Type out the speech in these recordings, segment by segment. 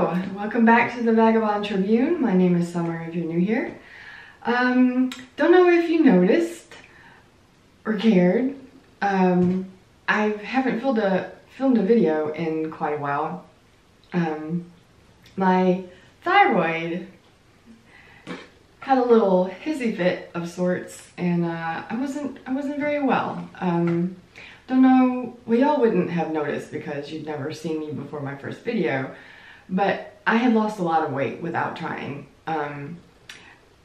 Hello, welcome back to the Vagabond Tribune. My name is Summer if you're new here. Don't know if you noticed or cared. I haven't filmed a video in quite a while. My thyroid had a little hissy fit of sorts, and I wasn't very well. Don't know, well, y'all wouldn't have noticed because you'd never seen me before my first video, but I had lost a lot of weight without trying. And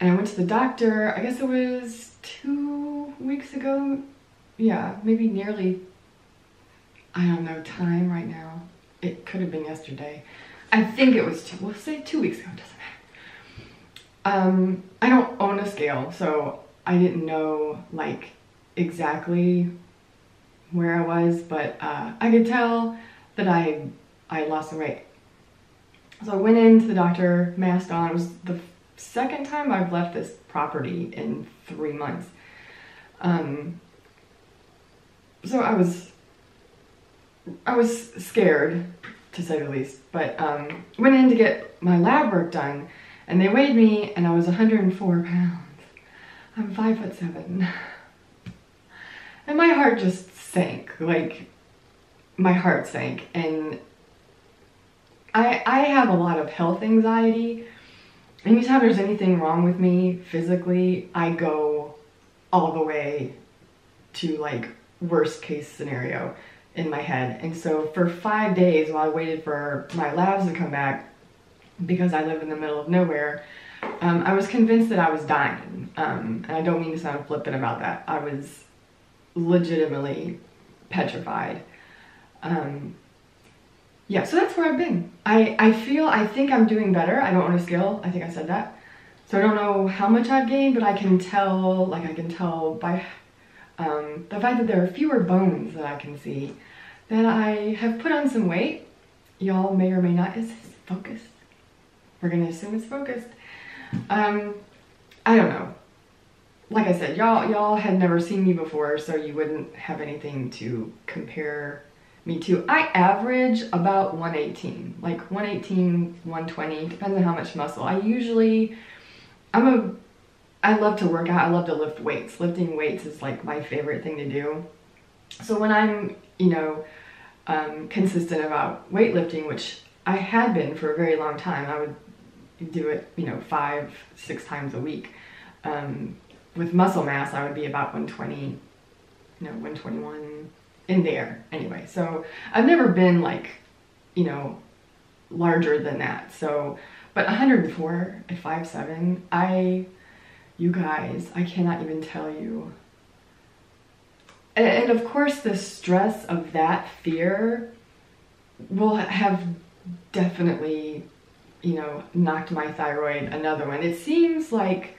I went to the doctor, I guess it was 2 weeks ago. Yeah, maybe nearly, I don't know time right now. It could have been yesterday. I think it was we'll say 2 weeks ago, doesn't matter. I don't own a scale, so I didn't know like exactly where I was, but I could tell that I lost some weight. So I went into the doctor, mask on. It was the second time I've left this property in 3 months. So I was scared, to say the least, but went in to get my lab work done, and they weighed me, and I was 104 pounds. I'm 5'7". And my heart just sank, like, my heart sank, and I have a lot of health anxiety. Anytime there's anything wrong with me physically, I go all the way to like worst case scenario in my head. And so for 5 days while I waited for my labs to come back, because I live in the middle of nowhere, I was convinced that I was dying. And I don't mean to sound flippant about that. I was legitimately petrified. Yeah, so that's where I've been. I think I'm doing better. I don't own a scale. I think I said that. So I don't know how much I've gained, but I can tell by the fact that there are fewer bones that I can see that I have put on some weight. Y'all may or may not. Is this focused? We're gonna assume it's focused. I don't know. Like I said, y'all had never seen me before, so you wouldn't have anything to compare me too. I average about 118, like 118, 120, depends on how much muscle. I love to work out, I love to lift weights. Lifting weights is like my favorite thing to do. So when I'm, consistent about weightlifting, which I had been for a very long time, I would do it, 5-6 times a week. With muscle mass, I would be about 120, 121, in there anyway. So I've never been like, larger than that. So, but 104 at 5'7", you guys, I cannot even tell you. And of course the stress of that fear will have definitely, knocked my thyroid another one. It seems like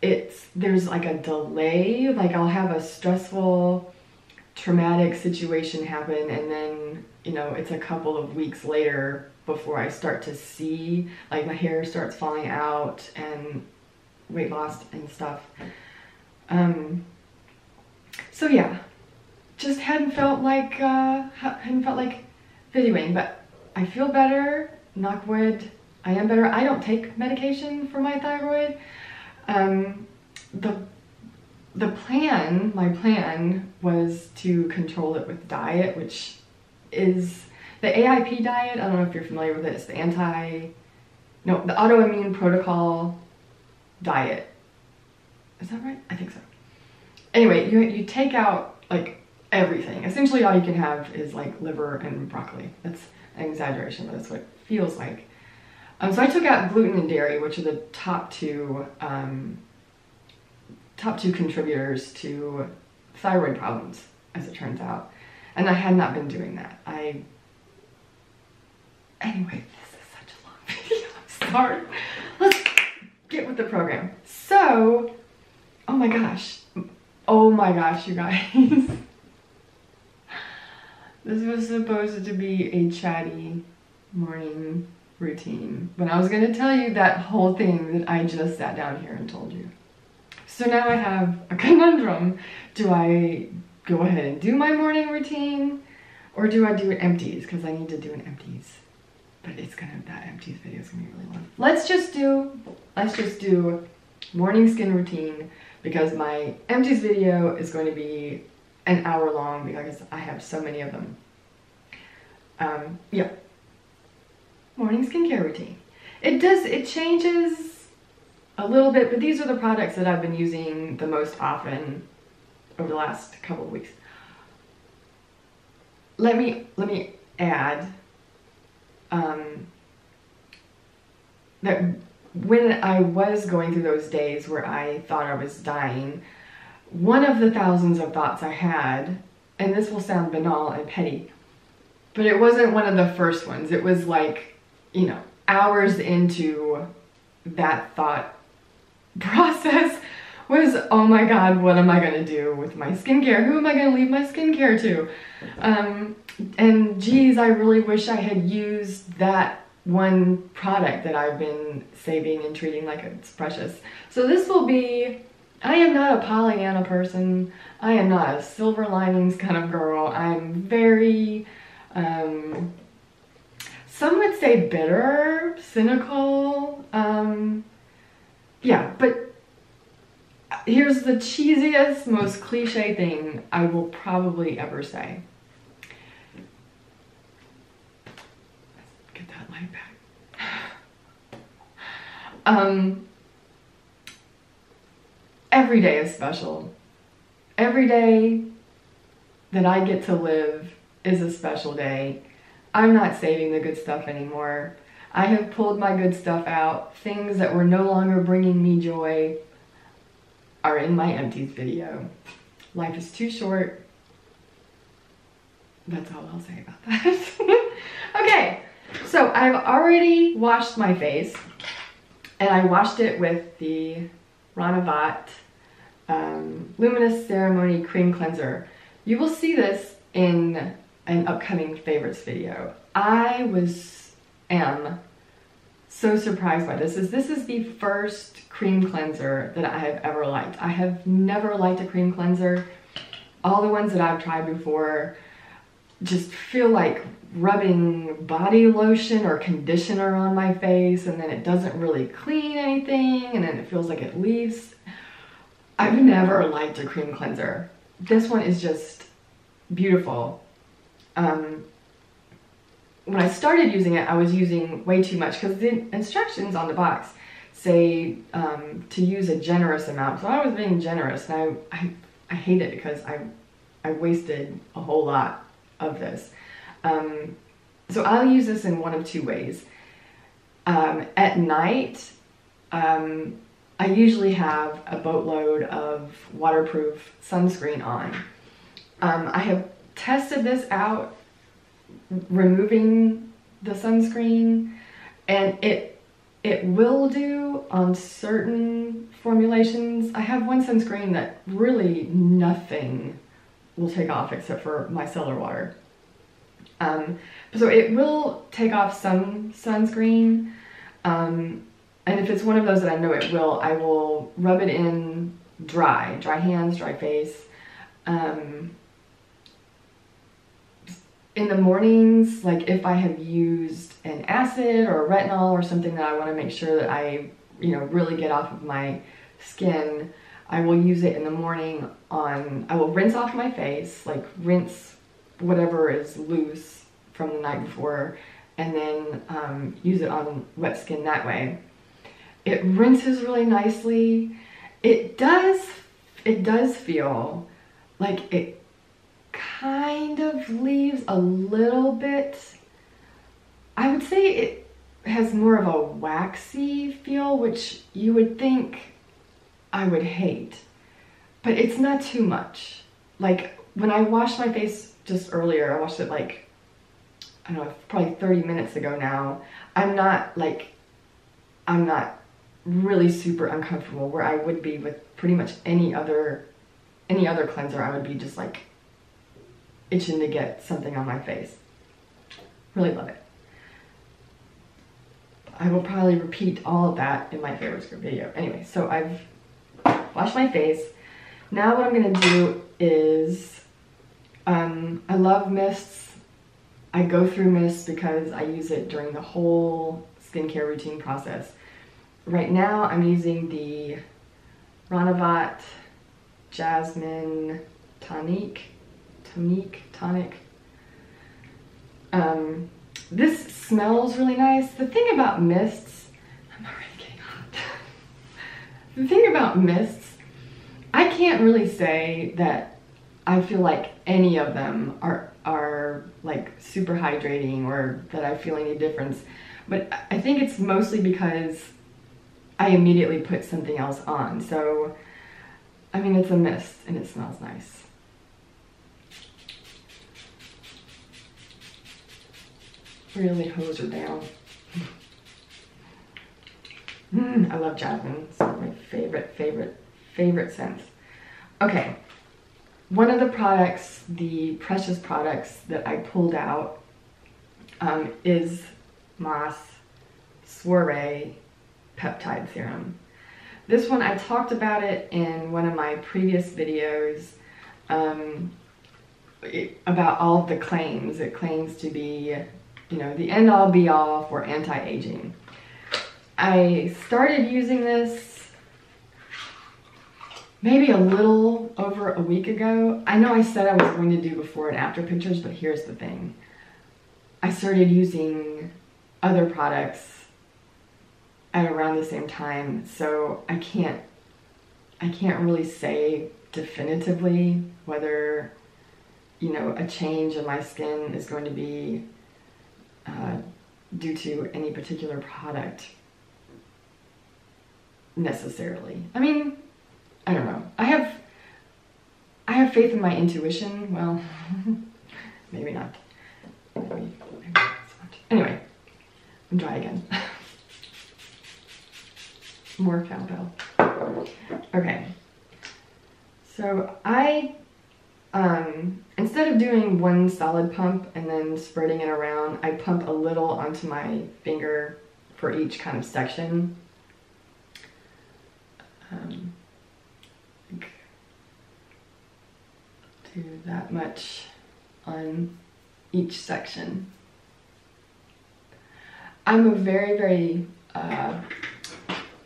there's like a delay, like I'll have a stressful traumatic situation happen, and then it's a couple of weeks later before I start to see, like, my hair starts falling out and weight loss and stuff. So yeah, just hadn't felt like videoing, but I feel better, knock wood. I am better. I don't take medication for my thyroid. My plan was to control it with diet, which is the AIP diet. I don't know if you're familiar with it. It's the the autoimmune protocol diet. Is that right? I think so. Anyway, you take out like everything. Essentially all you can have is like liver and broccoli. That's an exaggeration, but that's what it feels like. So I took out gluten and dairy, which are the top two contributors to thyroid problems, as it turns out. And I had not been doing that. Anyway, this is such a long video, I'm sorry. Let's get with the program. So, oh my gosh, you guys. This was supposed to be a chatty morning routine, but I was gonna tell you that whole thing that I just sat down here and told you. So now I have a conundrum. Do I go ahead and do my morning routine, or do I do it empties? Because I need to do an empties. but that empties video is gonna be really long. Let's just do morning skin routine, because my empties video is going to be an hour long because I have so many of them. Yeah. Morning skincare routine. It changes a little bit, but these are the products that I've been using the most often over the last couple of weeks. Let me add that when I was going through those days where I thought I was dying, one of the thousands of thoughts I had, and this will sound banal and petty, but it wasn't one of the first ones. It was like, you know, hours into that thought process was, oh my God, what am I gonna do with my skincare? Who am I gonna leave my skincare to? And geez, I really wish I had used that one product that I've been saving and treating like it's precious. So this will be, I am not a Pollyanna person. I am not a silver linings kind of girl. I'm very, some would say bitter, cynical. Yeah, but here's the cheesiest, most cliche thing I will probably ever say. Let's get that light back. Every day is special. Every day that I get to live is a special day. I'm not saving the good stuff anymore. I have pulled my good stuff out. Things that were no longer bringing me joy are in my empties video. Life is too short. That's all I'll say about that. Okay, so I've already washed my face, and I washed it with the Ranavat Luminous Ceremony Cream Cleanser. You will see this in an upcoming favorites video. I am so surprised by this. This is the first cream cleanser that I have ever liked. I have never liked a cream cleanser. All the ones that I've tried before just feel like rubbing body lotion or conditioner on my face, and then it doesn't really clean anything, and then it feels like it leaves. I've never liked a cream cleanser. This one is just beautiful. When I started using it, I was using way too much because the instructions on the box say to use a generous amount. So I was being generous, and I hate it because I wasted a whole lot of this. So I'll use this in one of two ways. At night, I usually have a boatload of waterproof sunscreen on. I have tested this out removing the sunscreen, and it will do on certain formulations. I have one sunscreen that really nothing will take off except for micellar water. So it will take off some sunscreen, and if it's one of those that I know it will, I will rub it in dry hands, dry face. In the mornings, like if I have used an acid or a retinol or something that I want to make sure that I, really get off of my skin, I will use it in the morning I will rinse off my face, like rinse whatever is loose from the night before, and then use it on wet skin that way. It rinses really nicely. It does feel like it kind of leaves a little bit, I would say it has more of a waxy feel, which you would think I would hate, but it's not too much. Like when I washed my face just earlier, I washed it like, I don't know, probably 30 minutes ago now. I'm not really super uncomfortable where I would be with pretty much any other cleanser. I would be just like itching to get something on my face. Really love it. I will probably repeat all of that in my favorites group video. Anyway, so I've washed my face. Now what I'm gonna do is, I love mists. I go through mist because I use it during the whole skincare routine process. Right now I'm using the Ranavat Jasmine Tonic. This smells really nice. The thing about mists, I'm already getting hot. The thing about mists, I can't really say that I feel like any of them are like super hydrating or that I feel any difference. But I think it's mostly because I immediately put something else on. So, I mean, it's a mist and it smells nice. Really hose her down. I love jasmine. It's my favorite scent. Okay, one of the products, the precious products that I pulled out is Moss Soiree Peptide Serum. This one, I talked about it in one of my previous videos about all of the claims. It claims to be, you know, the end-all be-all for anti-aging. I started using this maybe a little over a week ago. I know I said I was going to do before and after pictures, but here's the thing. I started using other products at around the same time, so I can't really say definitively whether, you know, a change in my skin is going to be due to any particular product necessarily. I mean, I don't know. I have faith in my intuition. Well, maybe not. Maybe not. Anyway, I'm dry again. More cowbell. Okay. So I instead of doing one solid pump and then spreading it around, I pump a little onto my finger for each kind of section. Do that much on each section. I'm a very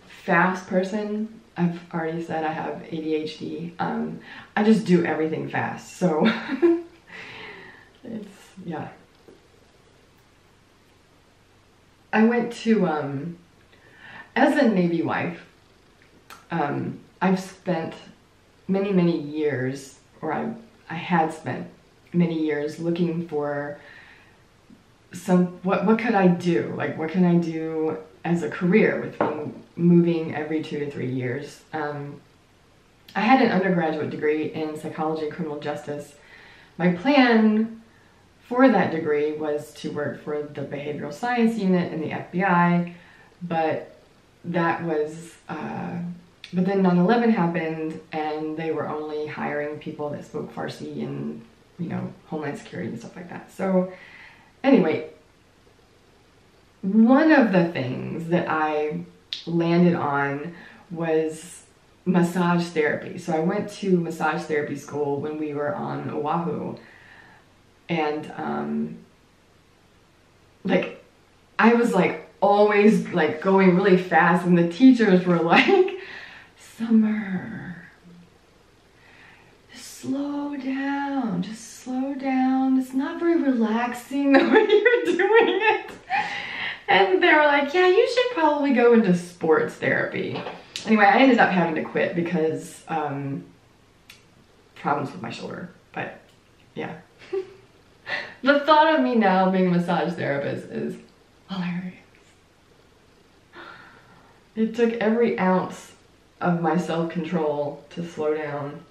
fast person. I've already said I have ADHD. I just do everything fast, so it's, yeah. I went to, as a Navy wife, I've spent many years, or I had spent many years looking for what could I do? Like, what can I do as a career with being moving every 2 to 3 years? I had an undergraduate degree in psychology and criminal justice. My plan for that degree was to work for the behavioral science unit in the FBI, but that was, but then 9/11 happened and they were only hiring people that spoke Farsi and, you know, Homeland Security and stuff like that. So anyway, one of the things that I landed on was massage therapy. So I went to massage therapy school when we were on Oahu, and like, I was like always like going really fast, and the teachers were like, Summer, just slow down, just slow down. It's not very relaxing the way you're doing it. And they were like, yeah, you should probably go into sports therapy. Anyway, I ended up having to quit because problems with my shoulder. But yeah. The thought of me now being a massage therapist is hilarious. It took every ounce of my self-control to slow down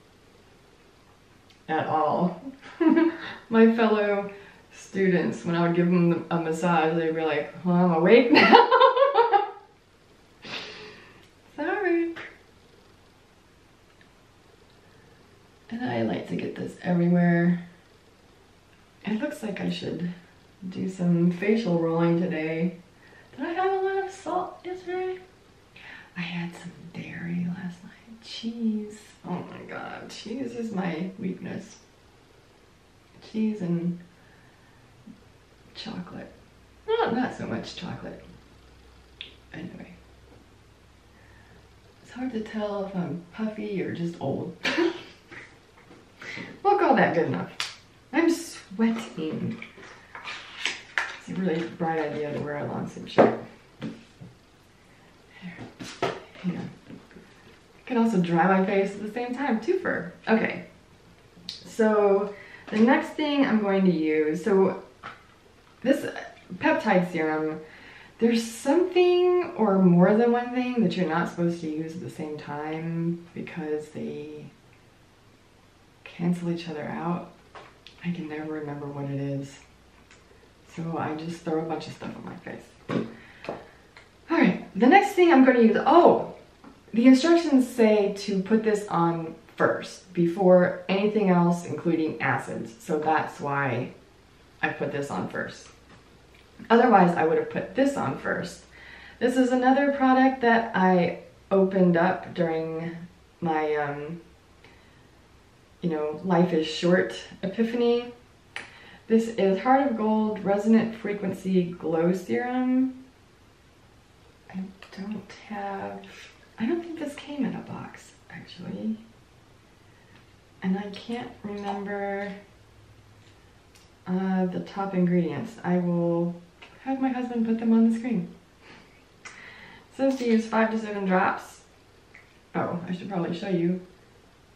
at all. My fellow students, when I would give them a massage, they'd be like, well, I'm awake now. Sorry. And I like to get this everywhere. It looks like I should do some facial rolling today. Did I have a lot of salt yesterday? I had some dairy last night. Cheese. Oh my god, cheese is my weakness. Cheese and chocolate. Oh, not so much chocolate. Anyway. It's hard to tell if I'm puffy or just old. We'll call that good enough. I'm sweating. It's a really bright idea to wear a long sleeve shirt. Hang on. I can also dry my face at the same time, too, fur. Okay. So the next thing I'm going to use, so this peptide serum, there's something or more than one thing that you're not supposed to use at the same time because they cancel each other out. I can never remember what it is. So I just throw a bunch of stuff on my face. All right, the next thing I'm going to use, oh, the instructions say to put this on first before anything else, including acids. So that's why I put this on first. Otherwise, I would have put this on first. This is another product that I opened up during my, life is short epiphany. This is Heart of Gold Resonant Frequency Glow Serum. I don't think this came in a box, actually. And I can't remember the top ingredients. I will have my husband put them on the screen. It says to use 5 to 7 drops. Oh, I should probably show you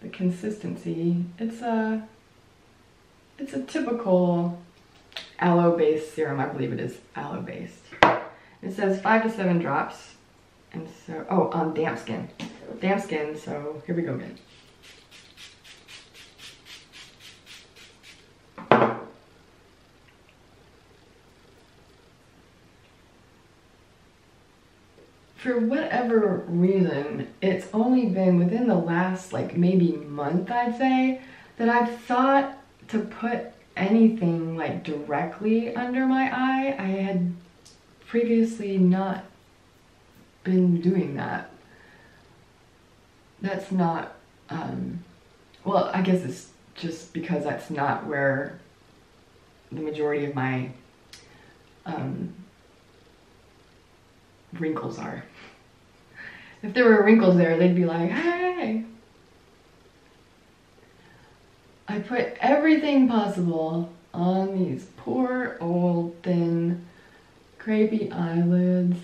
the consistency. It's a typical aloe-based serum. I believe it is aloe-based. It says 5 to 7 drops. And so, oh, on damp skin. Damp skin, so here we go again. For whatever reason, it's only been within the last like maybe month, I'd say, that I've thought to put anything like directly under my eye. I had previously not been doing that. That's not, well, I guess it's just because that's not where the majority of my wrinkles are. If there were wrinkles there, they'd be like, hey! I put everything possible on these poor old thin crepey eyelids.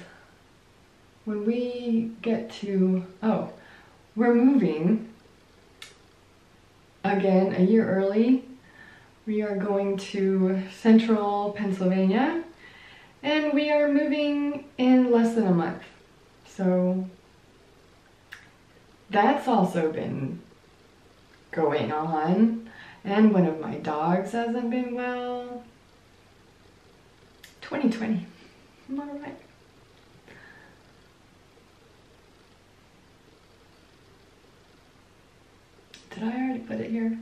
When we get to, oh, we're moving again a year early. We are going to central Pennsylvania and we are moving in less than a month. So that's also been going on. And one of my dogs hasn't been well. 2020, I'm all right. Did I already put it here?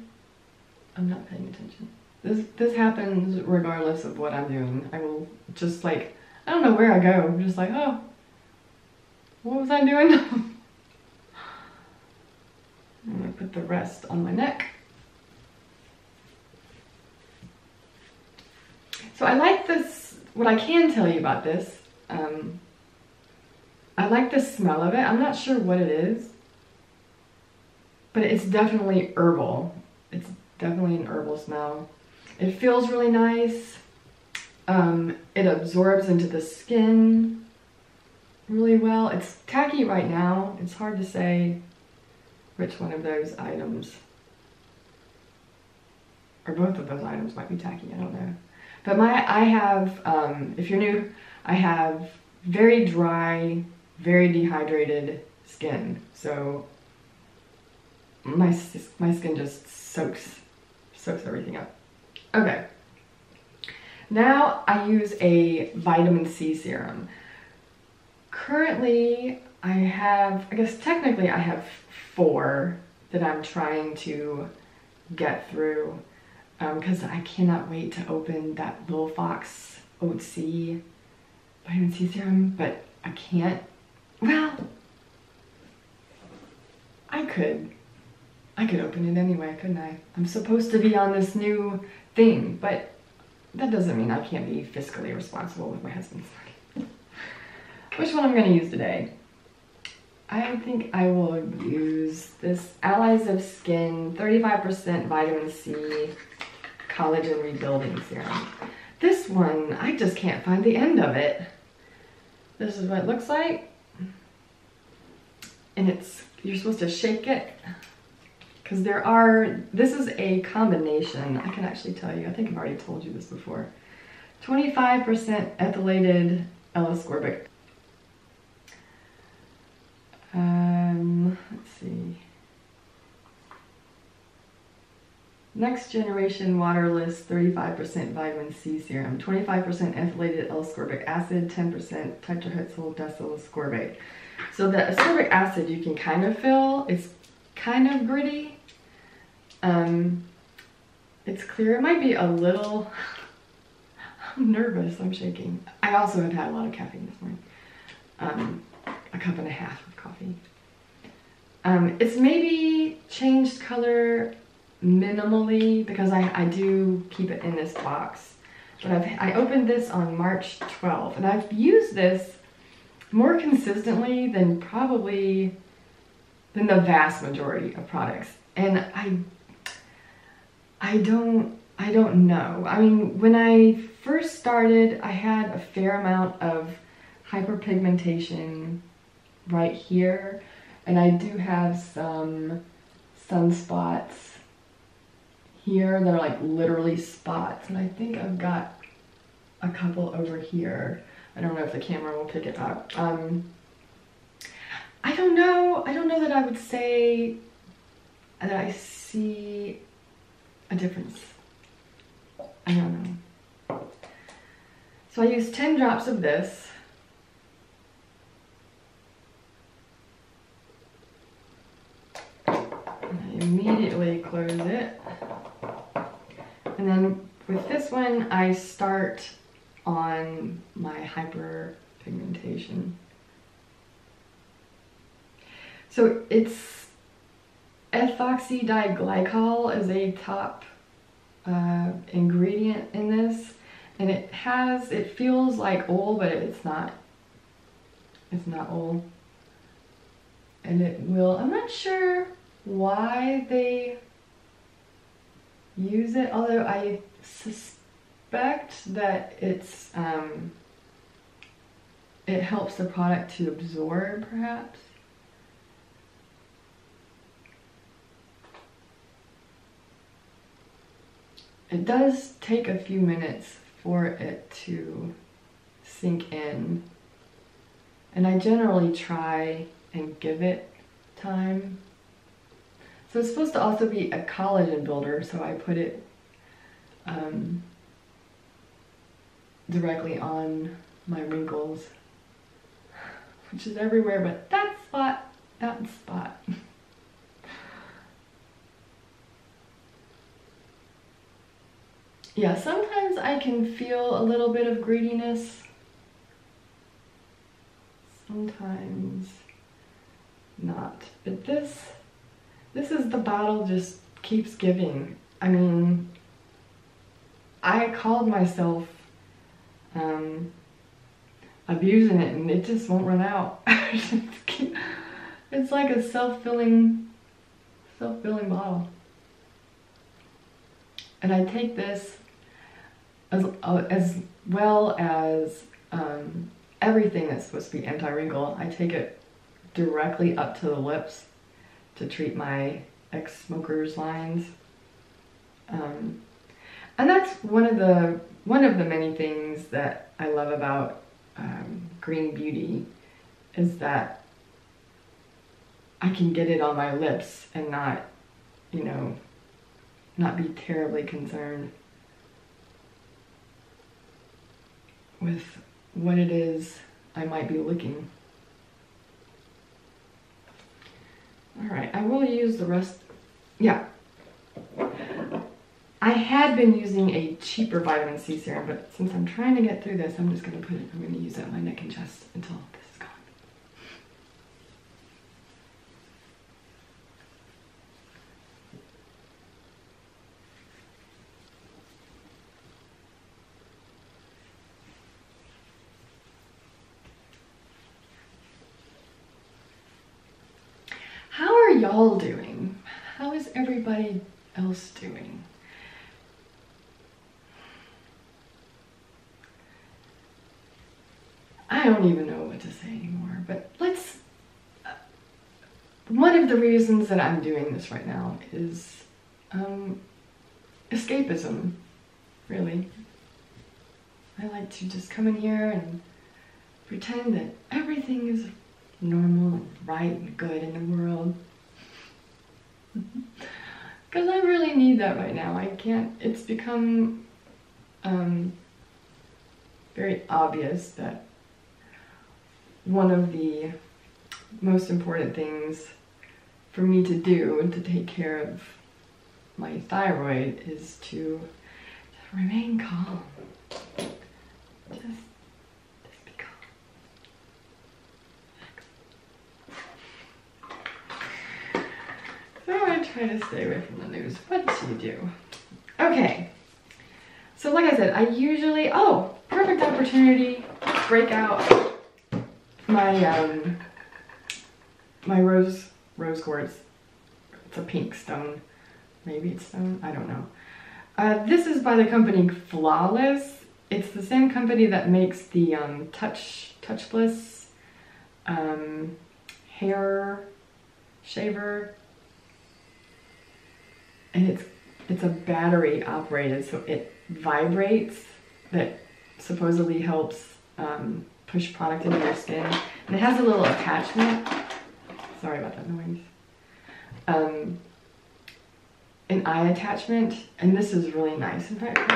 I'm not paying attention. This happens regardless of what I'm doing. I will just like, I don't know where I go. I'm just like, oh, what was I doing? I'm gonna put the rest on my neck. So I like this, what I can tell you about this, I like the smell of it. I'm not sure what it is, but it's definitely herbal. It's definitely an herbal smell. It feels really nice. It absorbs into the skin really well. It's tacky right now. It's hard to say which one of those items, or both of those items might be tacky, I don't know. But I have, if you're new, I have very dry, very dehydrated skin. So my skin just soaks everything up. Okay. Now I use a vitamin C serum. Currently I have, I guess technically I have 4 that I'm trying to get through because I cannot wait to open that Little Fox Oat C vitamin C serum, but I can't. Well, I could open it anyway, couldn't I? I'm supposed to be on this new thing, but that doesn't mean I can't be fiscally responsible with my husband's money. Which one I'm going to use today? I think I will use this Allies of Skin 35% vitamin C collagen rebuilding serum. This one, I just can't find the end of it. This is what it looks like. And you're supposed to shake it. Because this is a combination. I can actually tell you, I think I've already told you this before. 25% ethylated L-ascorbic. Let's see. Next generation waterless 35% vitamin C serum, 25% ethylated L-ascorbic acid, 10% tetrahexyl decyl ascorbate. So the ascorbic acid you can kind of feel. It's kind of gritty. It's clear. It might be a little. I'm nervous. I'm shaking. I also have had a lot of caffeine this morning. A cup and a half of coffee. It's maybe changed color minimally because I do keep it in this box. But I opened this on March 12th, and I've used this more consistently than the vast majority of products. And I don't know. I mean, when I first started, I had a fair amount of hyperpigmentation right here, and I do have some sunspots here that are like literally spots, and I think I've got a couple over here. I don't know if the camera will pick it up. I don't know that I would say that I see a difference. I don't know. So I use 10 drops of this. I immediately close it. And then with this one, I start on my hyperpigmentation. So it's ethoxydiglycol is a top ingredient in this, and it feels like oil, but it's not oil. And I'm not sure why they use it, although I suspect that it helps the product to absorb, perhaps. It does take a few minutes for it to sink in, and I generally try and give it time. So it's supposed to also be a collagen builder, so I put it directly on my wrinkles, which is everywhere but that spot. Yeah, sometimes I can feel a little bit of greediness. Sometimes not. But this is the bottle just keeps giving. I mean, I called myself abusing it, and it just won't run out. It's like a self-filling bottle. And I take this as well as everything that's supposed to be anti-wrinkle. I take it directly up to the lips to treat my ex-smokers lines. And that's one of the many things that I love about Green Beauty, is that I can get it on my lips and not be terribly concerned with what it is I might be licking. Alright, I will use the rest. Yeah. I had been using a cheaper vitamin C serum, but since I'm trying to get through this, I'm just going to use it on my neck and chest until this is gone. y'all doing? How is everybody else doing? I don't even know what to say anymore, but let's... one of the reasons that I'm doing this right now is escapism, really. I like to just come in here and pretend that everything is normal and right and good in the world. Because I really need that right now. I can't... it's become very obvious that one of the most important things for me to do and to take care of my thyroid is to just remain calm. Just be calm. So I try to stay away from the news. What do you do? Okay. So like I said, I usually... oh, perfect opportunity to break out my my rose quartz. It's a pink stone. Maybe it's stone, I don't know. This is by the company Flawless. It's the same company that makes the touchless hair shaver. And it's a battery operated, so it vibrates. That supposedly helps push product into your skin. And it has a little attachment. Sorry about that noise. An eye attachment, and this is really nice. In fact,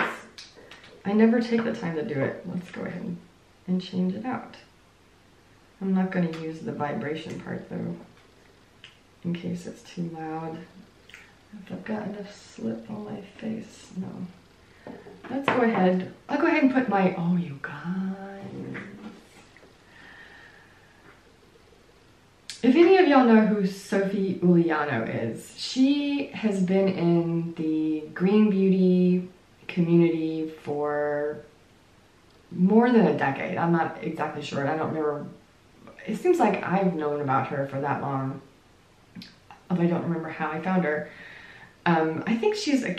I never take the time to do it. Let's go ahead and change it out. I'm not going to use the vibration part though, in case it's too loud. If I've got enough slip on my face, no. Let's go ahead. I'll go ahead and put my... oh, you guys. If any of y'all know who Sophie Uliano is, she has been in the green beauty community for more than a decade. I'm not exactly sure. I don't remember. It seems like I've known about her for that long, although I don't remember how I found her. I think she's on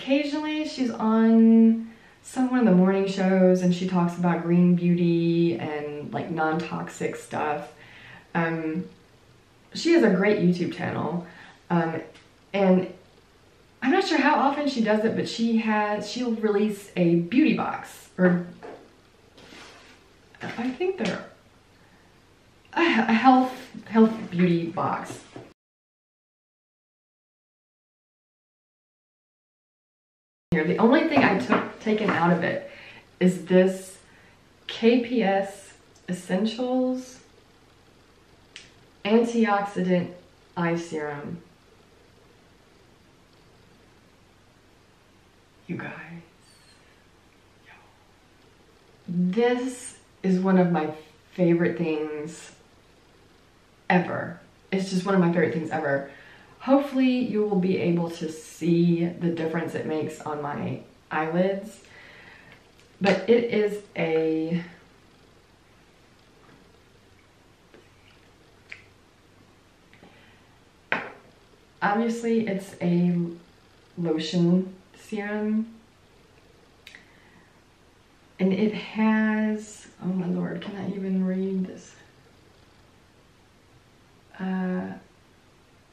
one of the morning shows, and she talks about green beauty and like non-toxic stuff. She has a great YouTube channel, and I'm not sure how often she does it, but she'll release a beauty box, or I think they're a health beauty box. Here, the only thing I taken out of it is this KPS Essentials Antioxidant Eye Serum. You guys, this is one of my favorite things ever. It's just one of my favorite things ever. Hopefully you will be able to see the difference it makes on my eyelids. But it is a... obviously it's a lotion serum. And it has... oh my lord, can I even read this?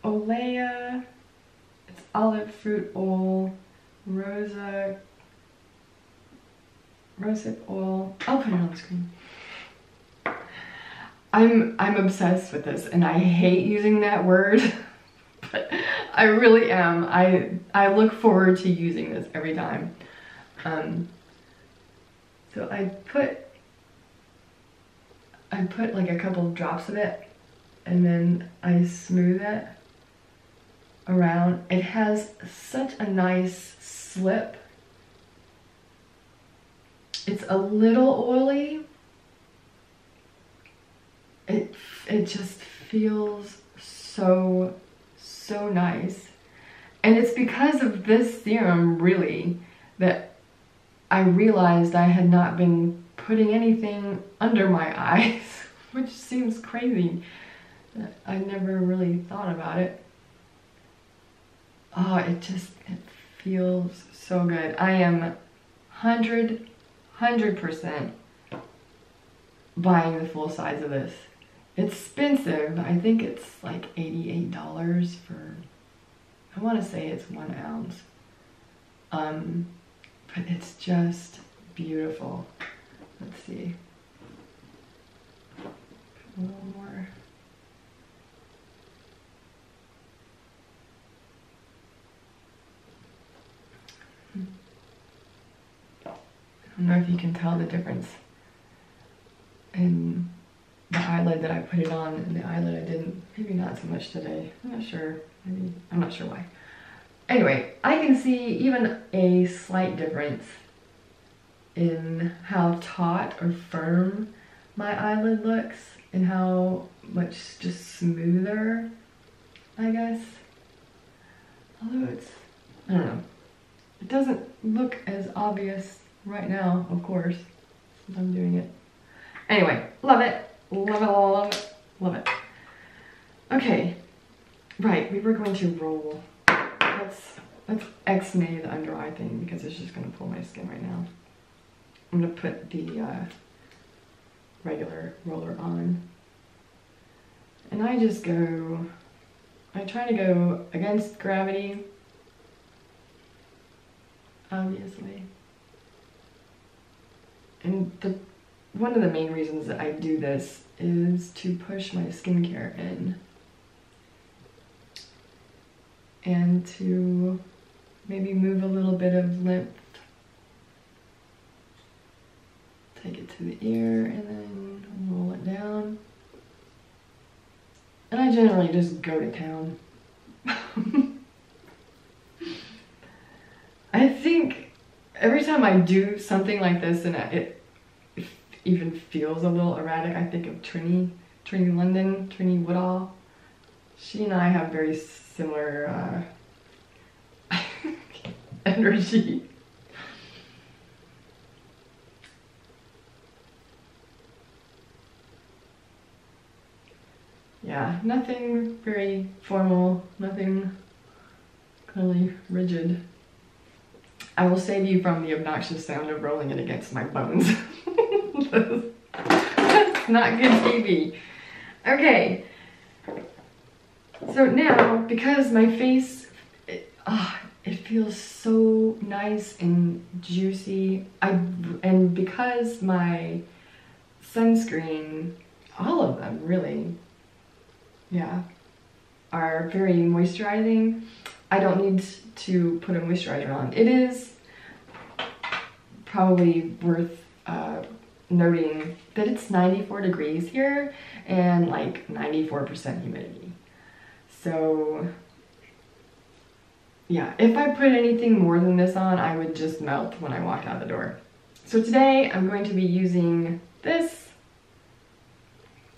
Olea, it's olive fruit oil, rosehip oil. I'll put it on the screen. I'm obsessed with this, and I hate using that word, but I really am. I look forward to using this every time. So I put like a couple of drops of it, and then I smooth it around. It has such a nice slip. It's a little oily. It just feels so nice. And it's because of this serum, really, that I realized I had not been putting anything under my eyes, which seems crazy. I never really thought about it. Oh, it feels so good. I am 100% buying the full size of this. It's expensive. I think it's like $88 for, I want to say it's 1 ounce. But it's just beautiful. Let's see. A little more. I don't know if you can tell the difference in the eyelid that I put it on and the eyelid I didn't. Maybe not so much today. I'm not sure. Maybe, I'm not sure why. Anyway, I can see even a slight difference in how taut or firm my eyelid looks and how much just smoother, I guess. Although it's, I don't know. It doesn't look as obvious right now, of course, since I'm doing it. Anyway, love it. Love it, love it, love it. Okay, right, we were going to roll. Let's X-nay the under eye thing because it's just going to pull my skin right now. I'm going to put the regular roller on. And I try to go against gravity, obviously. And one of the main reasons that I do this is to push my skincare in. And to maybe move a little bit of lymph. Take it to the ear and then roll it down. And I generally just go to town. I think every time I do something like this and it even feels a little erratic, I think of Trini London, Trini Woodall. She and I have very similar energy. Yeah, nothing very formal, nothing really rigid. I will save you from the obnoxious sound of rolling it against my bones. That's not good TV. Okay. So now, because my face, it feels so nice and juicy, and because my sunscreen, all of them really, yeah, are very moisturizing, I don't need to put a moisturizer on. It is probably worth noting that it's 94 degrees here and like 94% humidity. So yeah, if I put anything more than this on, I would just melt when I walked out the door. So today I'm going to be using this.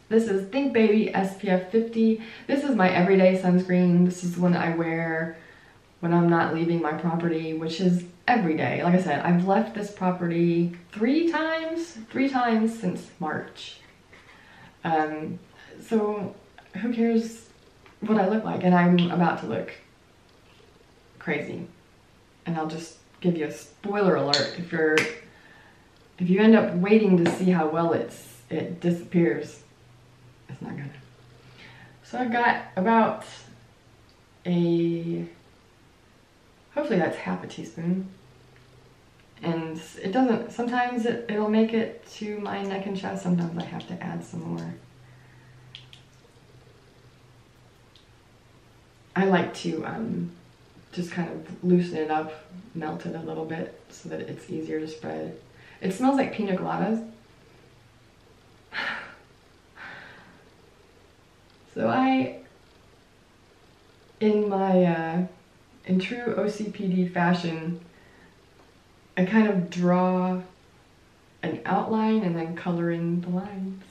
This is cleanbeauty SPF 50. This is my everyday sunscreen. This is one I wear when I'm not leaving my property, which is every day. Like I said, I've left this property three times since March. So who cares what I look like? And I'm about to look crazy. And I'll just give you a spoiler alert if you end up waiting to see how well it disappears. It's not gonna. So I've got about hopefully that's half a teaspoon. And it doesn't, sometimes it'll make it to my neck and chest, sometimes I have to add some more. I like to just kind of loosen it up, melt it a little bit so that it's easier to spread. It smells like pina coladas. So in true OCPD fashion, I kind of draw an outline and then color in the lines.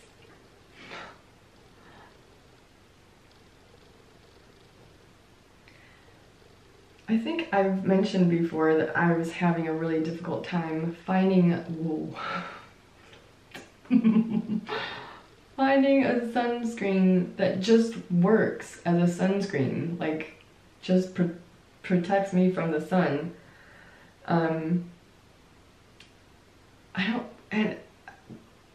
I think I've mentioned before that I was having a really difficult time finding finding a sunscreen that just works as a sunscreen, like just protects me from the sun. And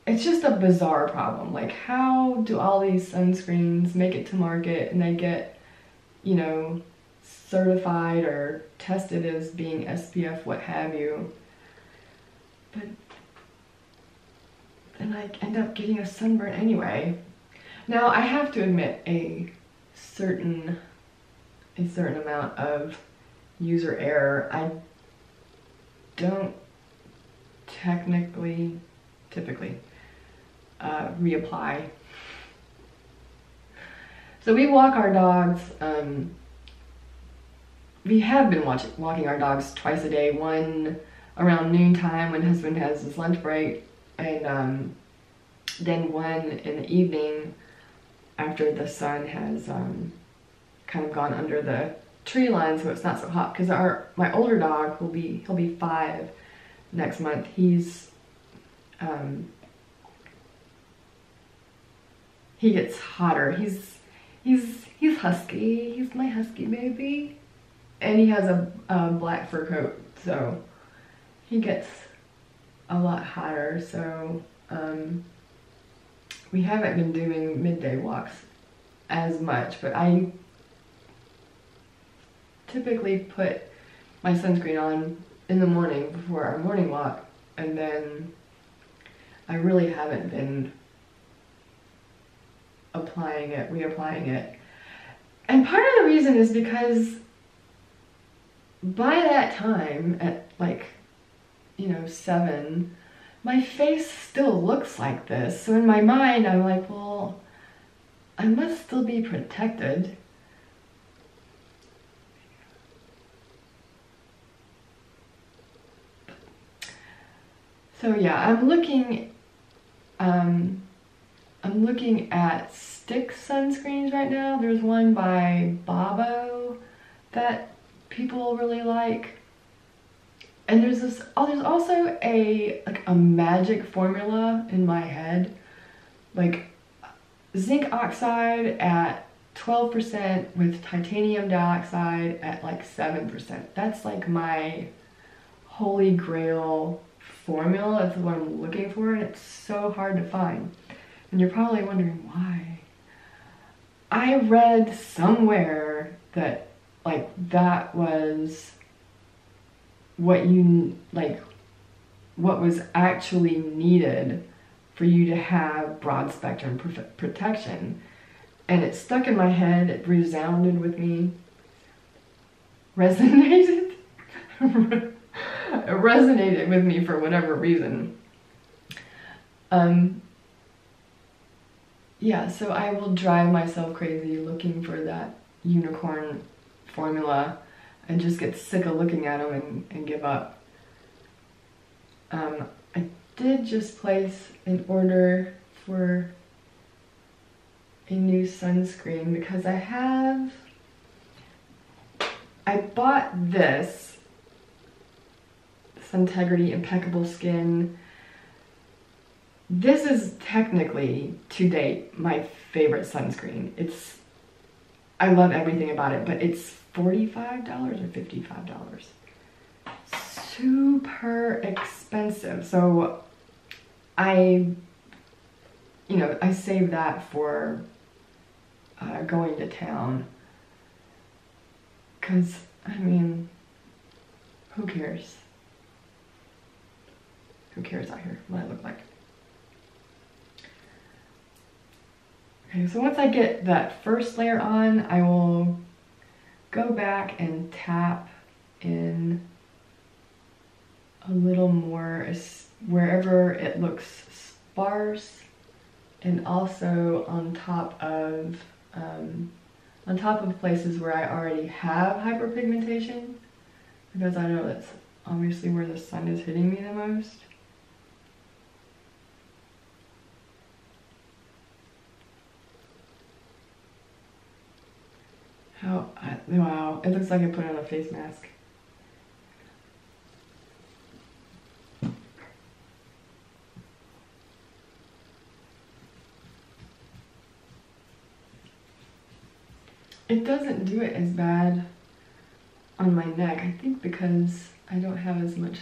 it's just a bizarre problem. Like, how do all these sunscreens make it to market and they get, you know, certified or tested as being SPF, what have you, but then I end up getting a sunburn anyway. Now, I have to admit, a certain amount of user error. I don't typically reapply. So we walk our dogs. We have been walking our dogs twice a day. One around noontime when husband has his lunch break, and then one in the evening after the sun has kind of gone under the tree line, so it's not so hot. Because my older dog, he'll be 5 next month. He gets hotter. He's husky. He's my husky baby, and he has a black fur coat, so he gets a lot hotter. So we haven't been doing midday walks as much, but I typically put my sunscreen on in the morning before our morning walk, and then I really haven't been reapplying it. And part of the reason is because by that time, at like, 7, my face still looks like this. So in my mind, I'm like, well, I must still be protected. So yeah, I'm looking at stick sunscreens right now. There's one by Babo that people really like. And there's also a magic formula in my head. Like zinc oxide at 12% with titanium dioxide at like 7%. That's like my holy grail formula. That's what I'm looking for, and it's so hard to find. And you're probably wondering why. I read somewhere that that was what was actually needed for you to have broad spectrum protection. And it stuck in my head, it resounded with me, resonated. It resonated with me for whatever reason. Yeah, so I will drive myself crazy looking for that unicorn formula and just get sick of looking at them and give up. I did just place an order for a new sunscreen because I bought this Integrity Impeccable Skin. This is technically, to date, my favorite sunscreen. I love everything about it, but it's $45 or $55. Super expensive. So I saved that for going to town. Because, who cares? Who cares out here what I look like? Okay, so once I get that first layer on, I will go back and tap in a little more wherever it looks sparse, and also on top of places where I already have hyperpigmentation, because I know that's obviously where the sun is hitting me the most. Wow, it looks like I put on a face mask. It doesn't do it as bad on my neck. I think because I don't have as much,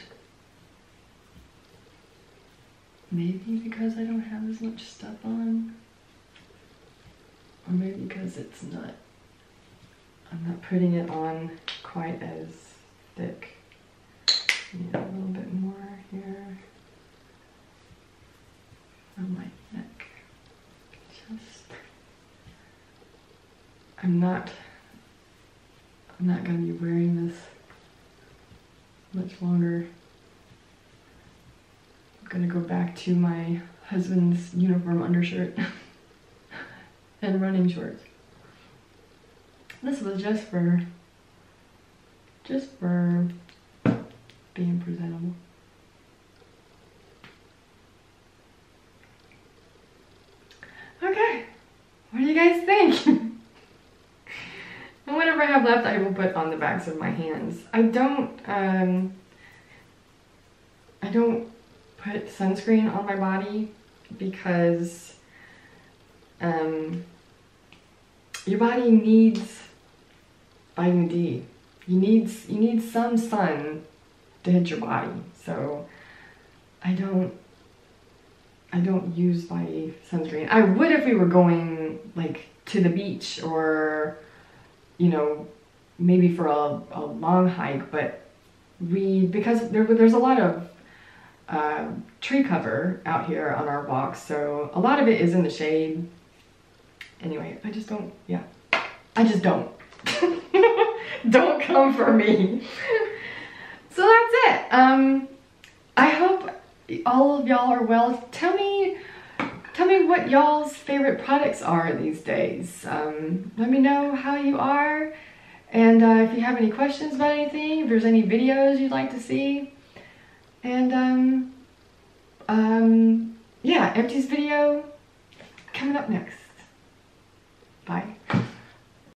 maybe because I don't have as much stuff on, or maybe because it's not, I'm not putting it on quite as thick. Yeah, a little bit more here on my neck. Just, I'm not going to be wearing this much longer. I'm going to go back to my husband's uniform undershirt and running shorts. This was just for being presentable. Okay, what do you guys think? And whatever I have left, I will put on the backs of my hands. I don't put sunscreen on my body because your body needs vitamin D. You need some sun to hit your body. So I don't use my sunscreen. I would if we were going like to the beach or, you know, maybe for a long hike, but because there's a lot of tree cover out here on our walks, so a lot of it is in the shade. Anyway, I just don't, yeah, I just don't. Don't come for me. So that's it. I hope all of y'all are well. Tell me what y'all's favorite products are these days. Let me know how you are, and if you have any questions about anything, if there's any videos you'd like to see. And yeah, Empty's video coming up next.